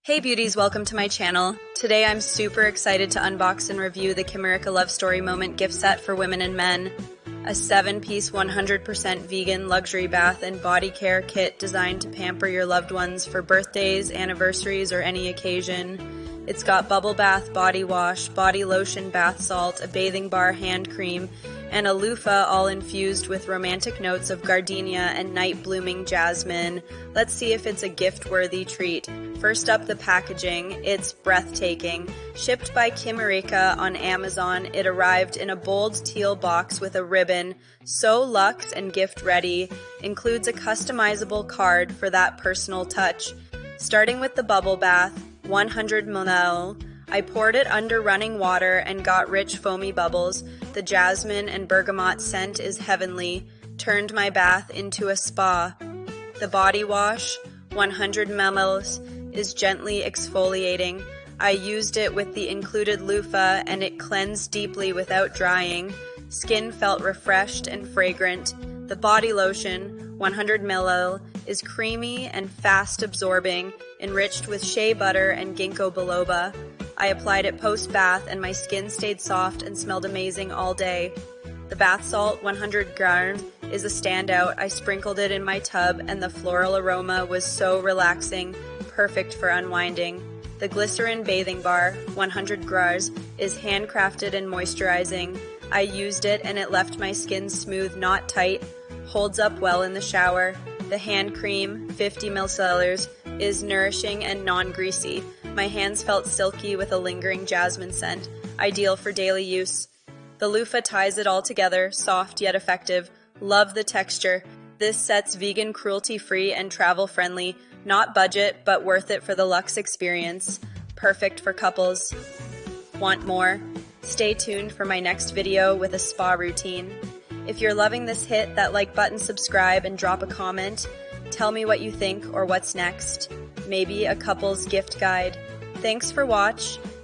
Hey beauties, welcome to my channel. Today I'm super excited to unbox and review the Kimirica Love Story Moment gift set for women and men. A 7-piece 100% vegan luxury bath and body care kit designed to pamper your loved ones for birthdays, anniversaries, or any occasion. It's got bubble bath, body wash, body lotion, bath salt, a bathing bar, hand cream, and a loofah all infused with romantic notes of gardenia and night blooming jasmine. Let's see if it's a gift-worthy treat. First up, the packaging. It's breathtaking. Shipped by Kimirica on Amazon, it arrived in a bold teal box with a ribbon, so luxe and gift-ready. Includes a customizable card for that personal touch. Starting with the bubble bath, 100 ml. I poured it under running water and got rich foamy bubbles. The jasmine and bergamot scent is heavenly. Turned my bath into a spa. The body wash, 100 ml, is gently exfoliating. I used it with the included loofah and it cleansed deeply without drying. Skin felt refreshed and fragrant. The body lotion, 100 ml, is creamy and fast absorbing, enriched with shea butter and ginkgo biloba. I applied it post-bath and my skin stayed soft and smelled amazing all day. The bath salt, 100 grams, is a standout. I sprinkled it in my tub and the floral aroma was so relaxing, perfect for unwinding. The glycerin bathing bar, 100 grams, is handcrafted and moisturizing. I used it and it left my skin smooth, not tight, holds up well in the shower. The hand cream, 50 ml, is nourishing and non-greasy. My hands felt silky with a lingering jasmine scent, ideal for daily use. The loofah ties it all together, soft yet effective. Love the texture. This set's vegan, cruelty-free, and travel-friendly. Not budget, but worth it for the luxe experience. Perfect for couples. Want more? Stay tuned for my next video with a spa routine. If you're loving this, hit that like button, subscribe, and drop a comment. Tell me what you think or what's next. Maybe a couple's gift guide. Thanks for watching,